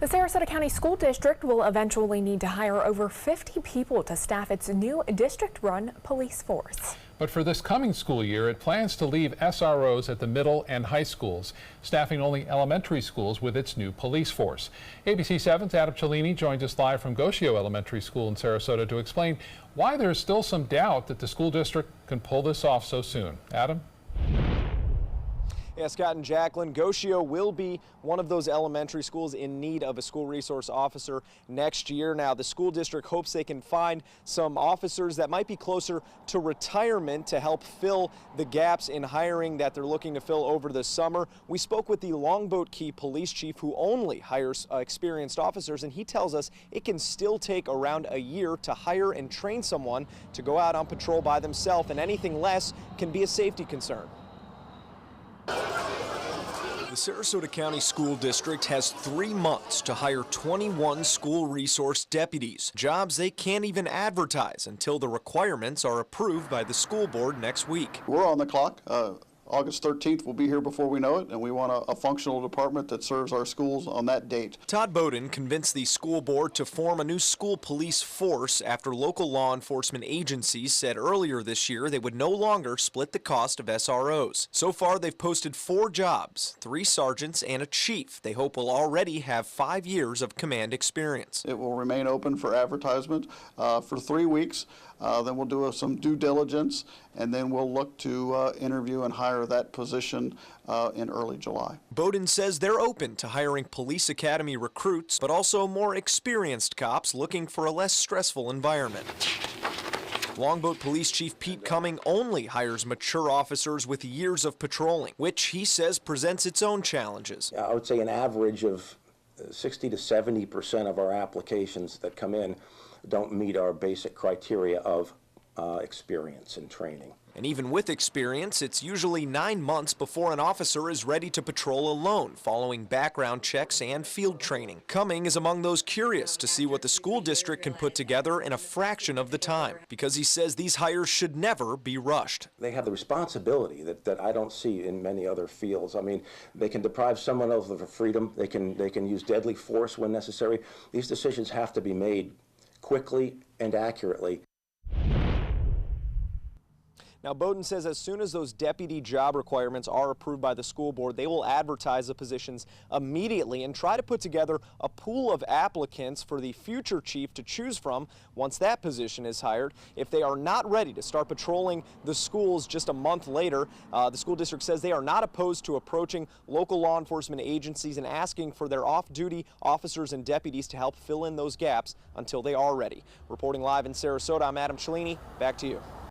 The Sarasota County School District will eventually need to hire over 50 people to staff its new district-run police force. But for this coming school year, it plans to leave SROs at the middle and high schools, staffing only elementary schools with its new police force. ABC 7's Adam Cellini joins us live from Gosio Elementary School in Sarasota to explain why there's still some doubt that the school district can pull this off so soon. Adam? Yeah, Scott and Jacqueline, Gosio will be one of those elementary schools in need of a school resource officer next year. Now, the school district hopes they can find some officers that might be closer to retirement to help fill the gaps in hiring that they're looking to fill over the summer. We spoke with the Longboat Key police chief, who only hires experienced officers, and he tells us it can still take around a year to hire and train someone to go out on patrol by themselves, and anything less can be a safety concern. The Sarasota County School District has 3 months to hire 21 school resource deputies, jobs they can't even advertise until the requirements are approved by the school board next week. We're on the clock. August 13th will be here before we know it, and we want a functional department that serves our schools on that date. Todd Bowden convinced the school board to form a new school police force after local law enforcement agencies said earlier this year they would no longer split the cost of SROs. So far, they've posted 4 jobs, 3 sergeants and a chief they hope will already have 5 years of command experience. It will remain open for advertisement for 3 weeks. Then we'll do some due diligence, and then we'll look to interview and hire that position in early July. Bowden says they're open to hiring police academy recruits, but also more experienced cops looking for a less stressful environment. Longboat Police Chief Pete Cumming only hires mature officers with years of patrolling, which he says presents its own challenges. I would say an average of 60 to 70% of our applications that come in don't meet our basic criteria of experience and training. And even with experience, it's usually 9 months before an officer is ready to patrol alone, following background checks and field training. Cumming is among those curious to see what the school district can put together in a fraction of the time, because he says these hires should never be rushed. They have the responsibility that I don't see in many other fields. I mean, they can deprive someone else of their freedom. They can use deadly force when necessary. These decisions have to be made quickly and accurately. Now, Bowden says as soon as those deputy job requirements are approved by the school board, they will advertise the positions immediately and try to put together a pool of applicants for the future chief to choose from once that position is hired. If they are not ready to start patrolling the schools just a month later, the school district says they are not opposed to approaching local law enforcement agencies and asking for their off-duty officers and deputies to help fill in those gaps until they are ready. Reporting live in Sarasota, I'm Adam Cellini. Back to you.